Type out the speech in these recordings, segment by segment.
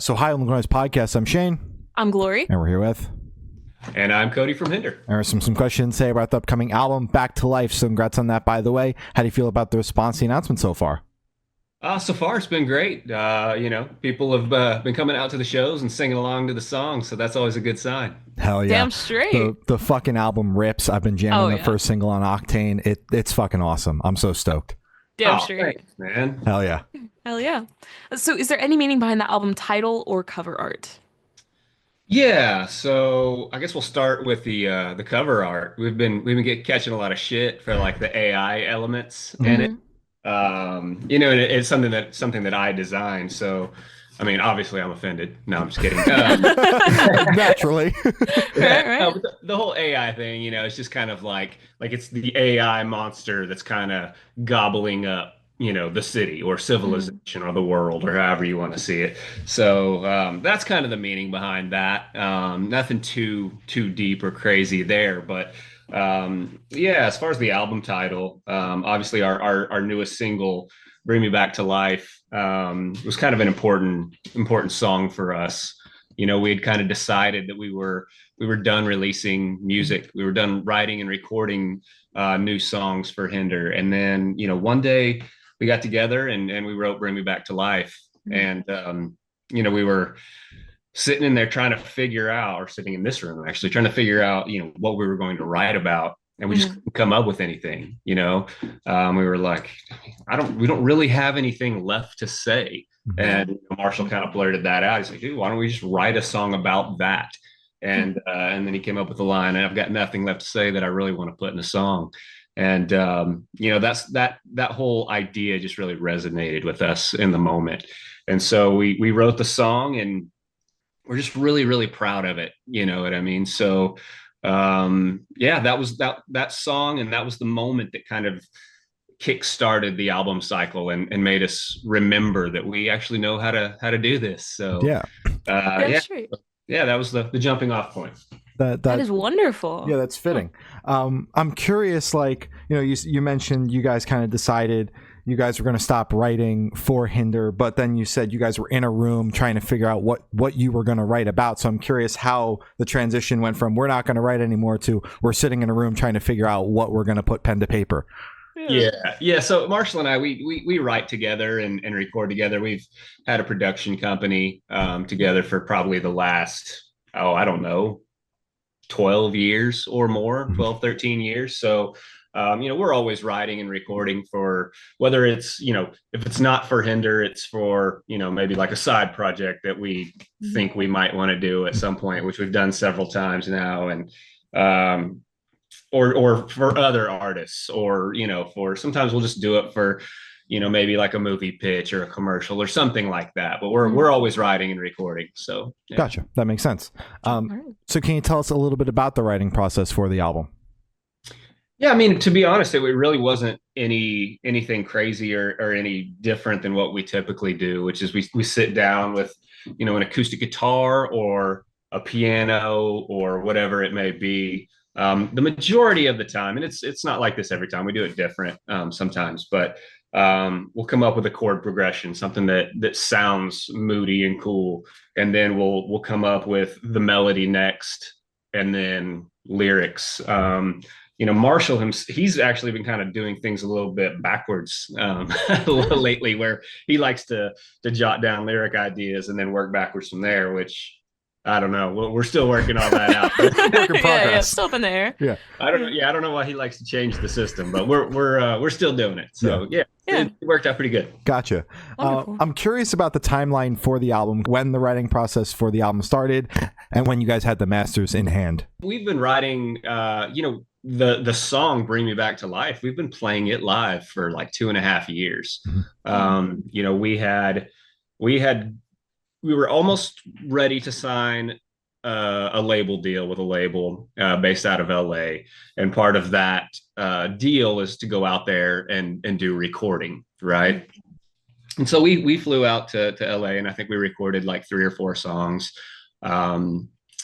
So hi, on the Noise Podcast. I'm Shane. I'm Glory. And we're here with... And I'm Cody from Hinder. And there's some questions to say about the upcoming album, Back to Life. So congrats on that, by the way. How do you feel about the response to the announcement so far? So far, it's been great. People have been coming out to the shows and singing along to the songs, so that's always a good sign. Hell yeah. Damn straight. The fucking album rips. I've been jamming the first single on Octane. It's fucking awesome. I'm so stoked. Damn straight. Thanks, man. Hell yeah. Hell yeah. So is there any meaning behind the album title or cover art? Yeah, so I guess we'll start with the cover art. We've been catching a lot of shit for like the AI elements in it. It's something that I designed. So, I mean, obviously I'm offended. No, I'm just kidding. Naturally. Right. No, but the whole AI thing, it's just kind of like it's the AI monster that's kind of gobbling up, the city or civilization or the world or however you want to see it. So that's kind of the meaning behind that. Nothing too deep or crazy there, but as far as the album title, obviously our newest single, Bring Me Back to Life, was kind of an important song for us. We had kind of decided that we were done releasing music. We were done writing and recording new songs for Hinder. And then, one day we got together and we wrote Bring Me Back to Life. And, we were sitting in there trying to figure out, or sitting in this room actually trying to figure out, what we were going to write about. And we just couldn't come up with anything, we were like, we don't really have anything left to say. And Marshall kind of blurted that out. He's like, dude, why don't we just write a song about that? And then he came up with a line, and I've got nothing left to say that I really want to put in a song. And, that's that whole idea just really resonated with us in the moment. And so we wrote the song, and we're just really, really proud of it. You know what I mean? So, that was that song. And that was the moment that kind of kick-started the album cycle and made us remember that we actually know how to do this. So, that was the jumping off point. That is wonderful. Yeah, that's fitting. I'm curious, you mentioned you guys kind of decided you guys were going to stop writing for Hinder, but then you said you guys were in a room trying to figure out what you were going to write about. So I'm curious how the transition went from we're not going to write anymore to we're sitting in a room trying to figure out what we're going to put pen to paper. Yeah. So Marshall and I, we write together and record together. We've had a production company together for probably the last, 12 years or more, 12, 13 years. So, we're always writing and recording for whether it's, if it's not for Hinder, it's for, maybe like a side project that we think we might want to do at some point, which we've done several times now. And, or for other artists, or, for sometimes we'll just do it for, maybe like a movie pitch or a commercial or something like that. But we're always writing and recording. So yeah. Gotcha. That makes sense. So can you tell us a little bit about the writing process for the album? Yeah, I mean, to be honest, it really wasn't anything crazy or any different than what we typically do, which is we sit down with, an acoustic guitar or a piano or whatever it may be. The majority of the time, and it's not like this every time, we do it different sometimes, but we'll come up with a chord progression, something that sounds moody and cool, and then we'll come up with the melody next, and then lyrics. Marshall, he's actually been kind of doing things a little bit backwards lately, where he likes to jot down lyric ideas and then work backwards from there, which I don't know. We're still working all that out. Work in progress. Yeah, still up in the air. Yeah. I don't know why he likes to change the system, but we're still doing it. So it worked out pretty good. Gotcha. I'm curious about the timeline for the album, when the writing process for the album started, and when you guys had the masters in hand. We've been writing, the song Bring Me Back to Life. We've been playing it live for like 2.5 years. We were almost ready to sign a label deal with a label based out of LA. And part of that deal is to go out there and do recording, right? And so we flew out to LA, and I think we recorded like 3 or 4 songs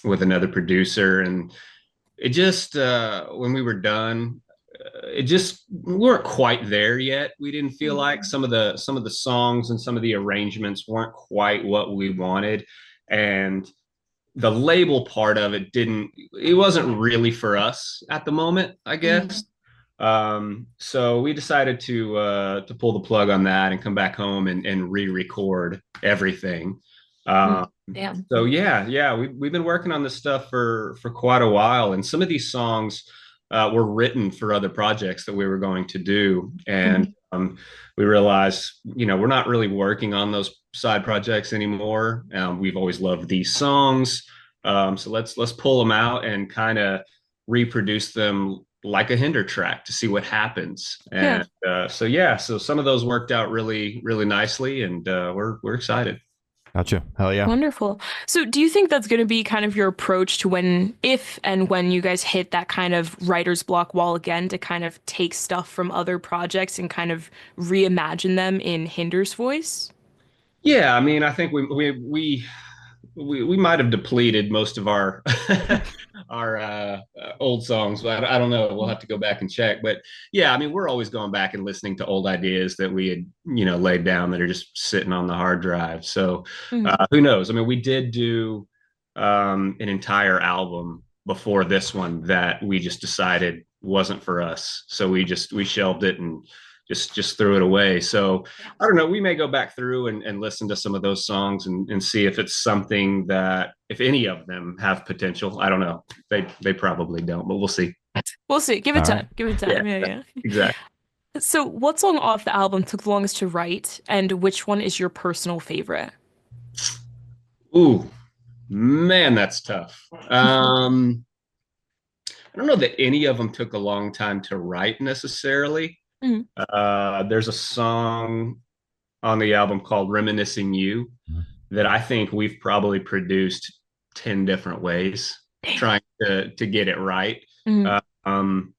with another producer. And it just, when we were done, it just we weren't quite there yet. We didn't feel like some of the songs and some of the arrangements weren't quite what we wanted, and the label part of it didn't. It wasn't really for us at the moment, I Mm. guess. So we decided to pull the plug on that and come back home and re-record everything. Mm. Um, Damn. so yeah, we've been working on this stuff for quite a while, and some of these songs were written for other projects that we were going to do, and Mhm. we realized, we're not really working on those side projects anymore. We've always loved these songs, so let's pull them out and kind of reproduce them like a Hinder track to see what happens. Yeah. And so yeah, so some of those worked out really really nicely, and we're excited. Gotcha. Hell yeah. Wonderful. So, do you think that's going to be kind of your approach to when, if and when you guys hit that kind of writer's block wall again, to kind of take stuff from other projects and kind of reimagine them in Hinder's voice? Yeah, I mean, I think we might have depleted most of our our old songs, but I don't know. We'll have to go back and check. But yeah, I mean, we're always going back and listening to old ideas that we had, laid down that are just sitting on the hard drive. So Mhm. who knows? I mean, we did do an entire album before this one that we just decided wasn't for us. So we shelved it and just threw it away. So I don't know. We may go back through and listen to some of those songs and see if it's something that, if any of them have potential. I don't know. They probably don't, but we'll see. We'll see. Give it All right. time. Give it Yeah, time. Yeah, yeah. exactly. So, what song off the album took the longest to write, and which one is your personal favorite? Ooh, man, that's tough. I don't know that any of them took a long time to write necessarily. Mhm. There's a song on the album called "Reminiscing You" that I think we've probably produced 10 different ways Damn. trying to get it right. Mhm. Uh, um,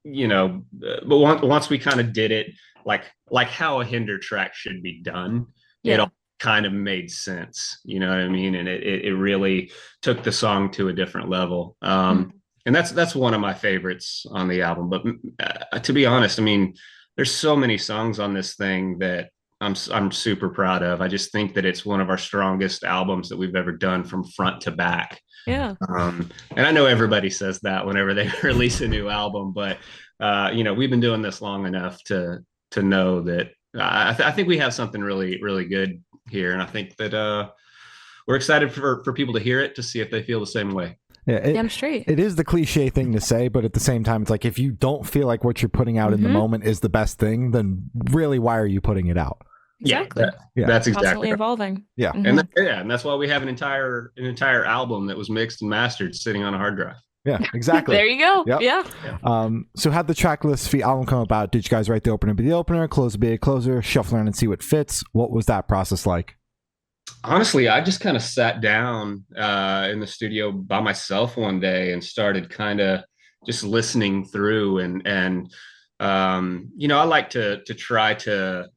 but once we kind of did it like how a Hinder track should be done, it Yeah. all kind of made sense. You know what I mean? And it really took the song to a different level. Mhm. And that's one of my favorites on the album. But to be honest, I mean, there's so many songs on this thing that I'm super proud of. I just think that it's one of our strongest albums that we've ever done from front to back. Yeah. And I know everybody says that whenever they release a new album, but we've been doing this long enough to know that I think we have something really really good here, and I think that we're excited for people to hear it to see if they feel the same way. Yeah, Damn straight. it is the cliche thing to say, but at the same time, it's like if you don't feel like what you're putting out in the Mhm. moment is the best thing, then really, why are you putting it out? Yeah, Exactly. Yeah. that's exactly Constantly right. evolving. Yeah. And Mhm. and that's why we have an entire album that was mixed and mastered sitting on a hard drive. Yeah, exactly. There you go. Yep. Yeah. So how'd the track list for the album come about? Did you guys write the opener be the opener, closer be a closer, shuffle around and see what fits? What was that process like? Honestly, I just kind of sat down in the studio by myself one day and started kind of just listening through and I like to try to,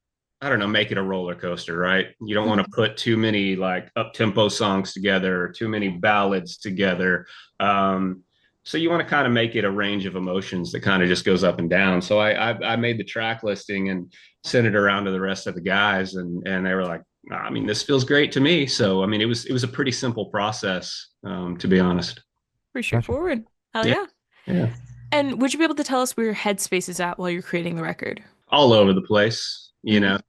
I don't know, make it a roller coaster, right? You don't want to Mhm. put too many like up tempo songs together, or too many ballads together. Um, so you want to kind of make it a range of emotions that kind of just goes up and down. So I made the track listing and sent it around to the rest of the guys, and they were like, I mean, this feels great to me. So I mean, it was a pretty simple process, to be honest. Pretty Gotcha. straightforward. Hell Yeah, yeah. yeah, And would you be able to tell us where your headspace is at while you're creating the record? all over the place, Mhm.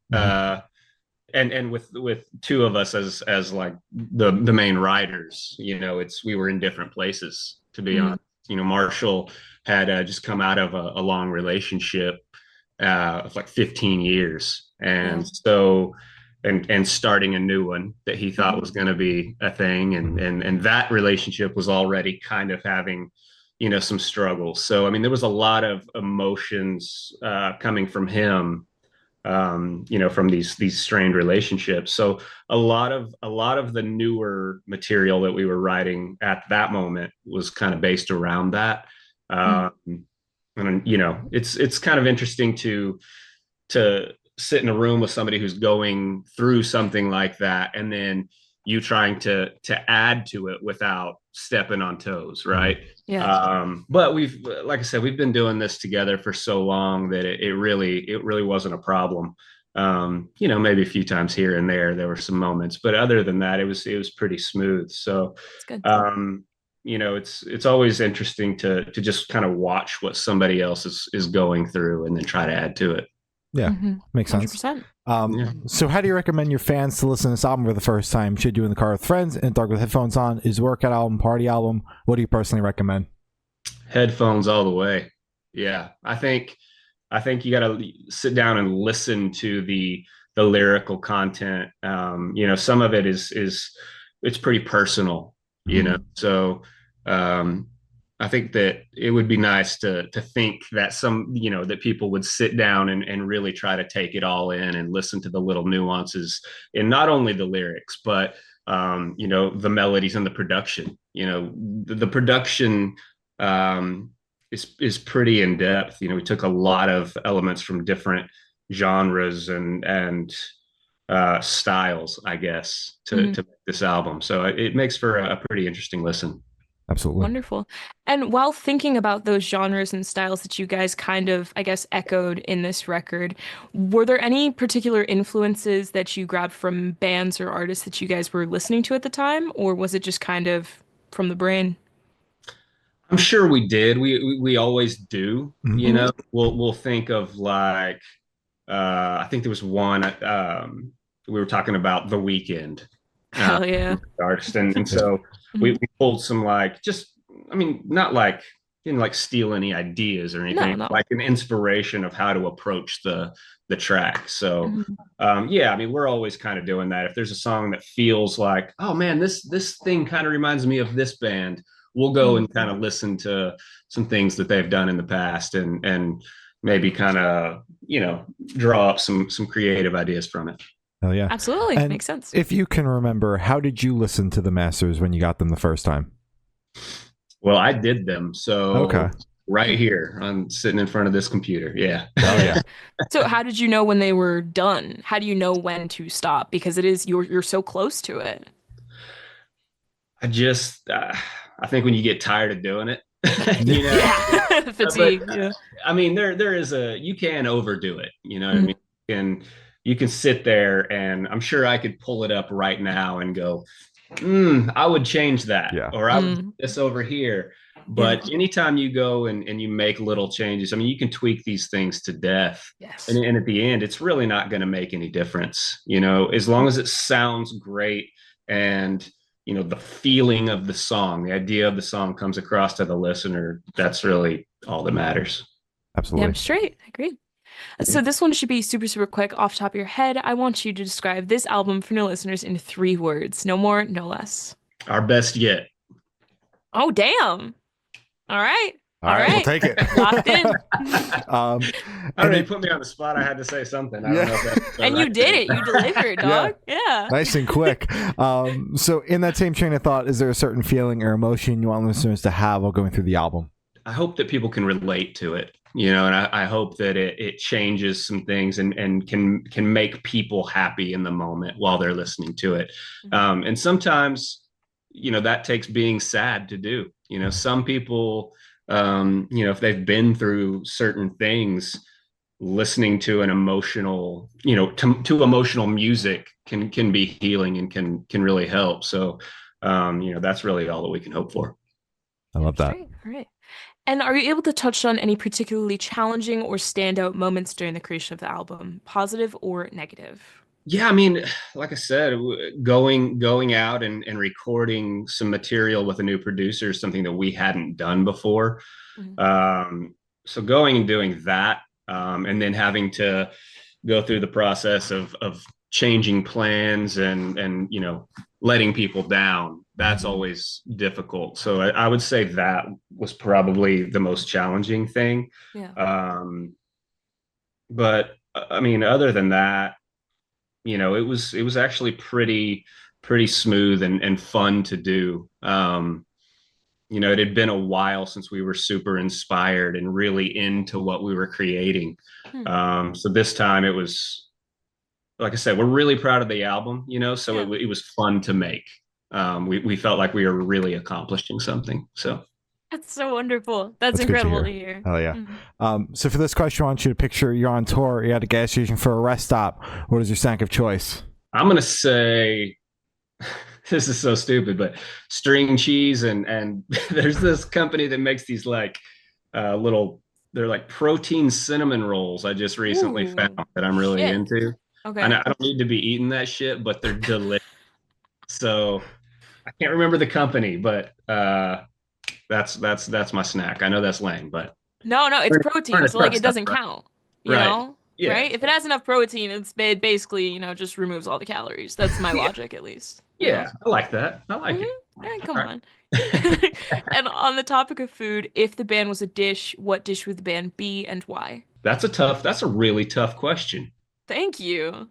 and with two of us as like the main writers, it's we were in different places, to be Mhm. honest. Marshall had just come out of a long relationship of like 15 years, Yeah. and so and starting a new one that he thought Mhm. was going to be a thing, and that relationship was already kind of having some struggles. So I mean, there was a lot of emotions coming from him, from these strained relationships. So a lot of the newer material that we were writing at that moment was kind of based around that. Mhm. And it's kind of interesting to sit in a room with somebody who's going through something like that, and then you trying to add to it without stepping on toes, right? Yeah. But like I said, we've been doing this together for so long that it really wasn't a problem. Maybe a few times here and there were some moments, but other than that, it was pretty smooth. So, It's good. it's always interesting to just kind of watch what somebody else is going through and then try to add to it. Yeah, makes sense. 100%. Yeah. So how do you recommend your fans to listen to this album for the first time? Should you in the car with friends, in the dark with headphones on? Is workout album, party album? What do you personally recommend? Headphones all the way. Yeah. I think you got to sit down and listen to the lyrical content. Some of it is it's pretty personal, So um, I think that it would be nice to think that that people would sit down and really try to take it all in and listen to the little nuances in not only the lyrics, but the melodies and the production. The production is pretty in depth. We took a lot of elements from different genres and styles, I guess, to make this album. So it makes for a pretty interesting listen. Absolutely. Wonderful. And while thinking about those genres and styles that you guys kind of, I guess, echoed in this record, were there any particular influences that you grabbed from bands or artists that you guys were listening to at the time, or was it just kind of from the brain? I'm sure we did. We always do. Mhm. We'll think of like I think there was one we were talking about The Weeknd, Hell yeah. artist, and so we pulled some like just I mean not like didn't like steal any ideas or No, anything, no. like an inspiration of how to approach the track. So Mhm. yeah, I mean we're always kind of doing that. If there's a song that feels like, oh man, this thing kind of reminds me of this band, we'll go and kind of listen to some things that they've done in the past and maybe kind of draw up some creative ideas from it. Oh yeah. Absolutely. And Makes sense. if you can remember, how did you listen to the masters when you got them the first time? Well, I did them. So Okay. right here, I'm sitting in front of this computer. Yeah. Oh yeah. So how did you know when they were done? How do you know when to stop? Because it is you're so close to it. I think when you get tired of doing it, Yeah. but Fatigue. Yeah. I mean, there is you can overdo it. You know what I Mhm. mean? You can sit there and I'm sure I could pull it up right now and go, I would change that, Yeah. or I would do this over here. Yeah. But anytime you go and you make little changes, I mean, you can tweak these things to death. Yes. And at the end, it's really not going to make any difference, as long as it sounds great and, the feeling of the song, the idea of the song comes across to the listener. That's really all that matters. Yeah, I'm Absolutely. straight. I agree. So this one should be super, super quick off the top of your head. I want you to describe this album for new listeners in 3 words. No more, no less. Our best yet. Oh, damn. All right. All right, we'll take it. Locked in. um, I don't know, you put me on the spot. I had to say something. I don't know if that's And you did it. You delivered, dog. Yeah. nice and quick. So in that same train of thought, is there a certain feeling or emotion you want listeners to have while going through the album? I hope that people can relate to it, and I hope that it changes some things and can make people happy in the moment while they're listening to it. And sometimes, that takes being sad to do. Some people, if they've been through certain things, listening to an emotional, to emotional music can be healing and can really help. So, that's really all that we can hope for. I love that. Great. All right. And are you able to touch on any particularly challenging or standout moments during the creation of the album, positive or negative? Yeah, I mean, like I said, going out and recording some material with a new producer is something that we hadn't done before. Mhm. So going and doing that, and then having to go through the process of changing plans and letting people down, that's always difficult. So I would say that was probably the most challenging thing. Yeah. But I mean, other than that, it was actually pretty smooth and fun to do. It had been a while since we were super inspired and really into what we were creating. Hmm. So this time it was like I said, we're really proud of the album, you know, so Yeah. it was fun to make. We felt like we were really accomplishing something. So That's so wonderful. That's That's good to incredible to hear. hear. Hell yeah. Mhm. So for this question, I want you to picture you're on tour, you're at a gas station for a rest stop. What is your snack of choice? I'm gonna say this is so stupid, but string cheese and there's this company that makes these like little they're like protein cinnamon rolls I just recently found Ooh, that I'm really shit. into. And Okay. I don't need to be eating that shit, but they're delicious. So I can't remember the company, but that's my snack. I know that's lame, but No, no, it's we're in protein, a so like truck it stop, doesn't right? count, Right. Yeah. right? If it has enough protein, it basically, just removes all the calories. That's my Yeah. logic, at least. Yeah. I like that. I like Hmm. it. All right, All come right. on. And on the topic of food, if the band was a dish, what dish would the band be and why? That's a really tough question. Thank you.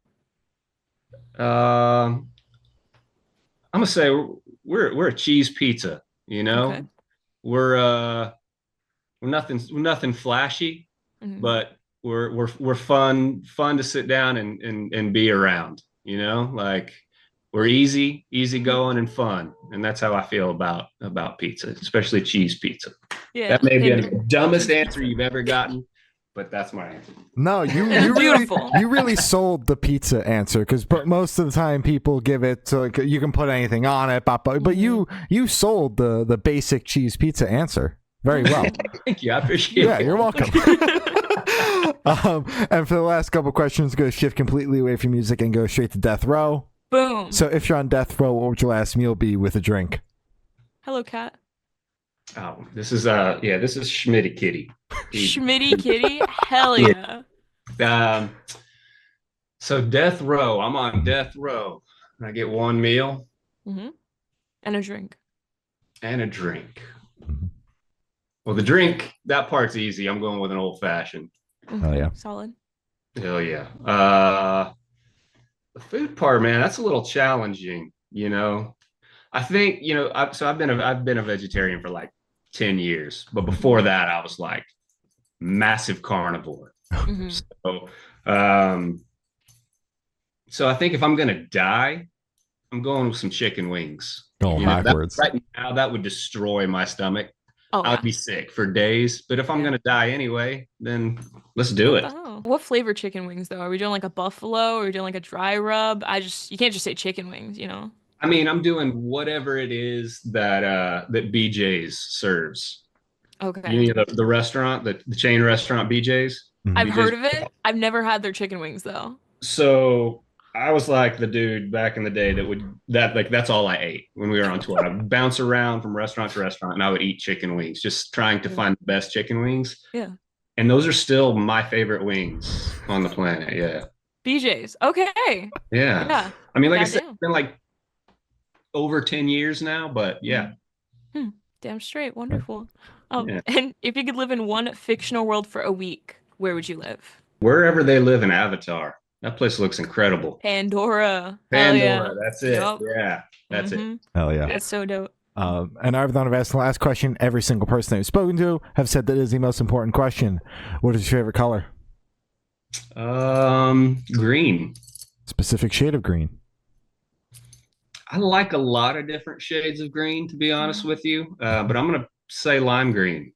Um, I'm gonna say we're a cheese pizza, you Okay. know? We're nothing flashy, Hmm. but we're fun to sit down and be around, you know? Like we're easy going and fun. And that's how I feel about pizza, especially cheese pizza. Yeah, That may be Hinder. the dumbest Cheese answer pizza. you've ever gotten, but that's my answer. No, It's beautiful. you really sold the pizza answer because most of the time people give it to like you can put anything on it, but you sold the basic cheese pizza answer very well. Thank you. I appreciate Yeah, it. you're welcome. And for the last couple questions, go shift completely away from music and go straight to death row. Boom. So if you're on death row, what would your last meal be with a drink? Hello, cat. Oh, this is Schmitty Kitty. Schmitty kitty. Hell yeah. Um, so death row. I'm on death row. I get one meal Hmm. And a drink. and a drink. Well, the drink, that part's easy. I'm going with an old fashioned. Oh Okay, yeah. solid. Hell yeah. The food part, man, that's a little challenging, you know. I think, I've been a vegetarian for like 10 years, but before that I was like massive carnivore. Hmm. So, um, so I think if I'm gonna die, I'm going with some chicken wings. Going You know, that backwards. right now that would destroy my stomach. Oh I would yeah. be sick for days. But if I'm Yeah. gonna die anyway, then let's do What the it. hell? What flavor chicken wings though? Are we doing like a buffalo? Or are we doing like a dry rub? You can't just say chicken wings. I mean, I'm doing whatever it is that BJ's serves. Okay. You know the restaurant, the chain restaurant BJ's. I've Mhm. BJ's. heard of it. I've never had their chicken wings though. So I was like the dude back in the day that like that's all I ate when we were on tour. I'd bounce around from restaurant to restaurant and I would eat chicken wings, just trying to Yeah. find the best chicken wings. Yeah. And those are still my favorite wings on the planet. Yeah. BJ's. Okay. Yeah. Yeah. I mean, like I said, Goddamn. it's been like over 10 years now, but yeah. Mhm. Hmm. Damn straight. Wonderful. Oh, Yeah. and if you could live in one fictional world for a week, where would you live? Wherever they live in Avatar, that place looks incredible. Pandora. Hell yeah. Pandora, that's it. Yup. Yeah, that's it. Hmm. Hell yeah. That's so dope. And I've done asked the last question. Every single person that we've spoken to have said that is the most important question. What is your favorite color? Green. Specific shade of green. I like a lot of different shades of green, to be honest with you. But I'm gonna say lime green.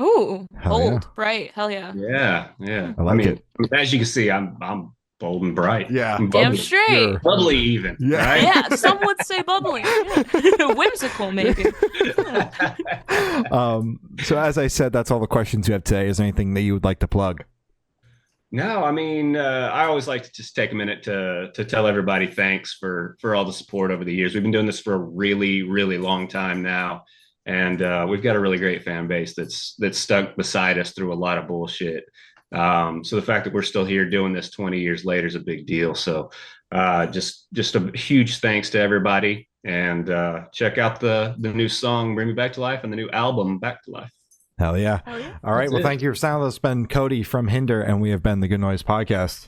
Ooh, Hell bold, yeah. bright. Hell yeah. Yeah, yeah. I like it. As you can see, I'm bold and bright. Yeah. I'm Damn bubbly. straight. Bubbly even. Yeah. Right? Yeah, some would say bubbly. Yeah. Whimsical, maybe. So as I said, that's all the questions you have today. Is there anything that you would like to plug? No, I mean, I always like to just take a minute to tell everybody thanks for all the support over the years. We've been doing this for a really, really long time now, and we've got a really great fan base that's stuck beside us through a lot of bullshit. So the fact that we're still here doing this 20 years later is a big deal. So just a huge thanks to everybody, and check out the new song "Bring Me Back to Life" and the new album "Back to Life." Hell yeah. Hell yeah. All right. That's Well, it. thank you for sounding. This has been Cody from Hinder, and we have been the Good Noise Podcast.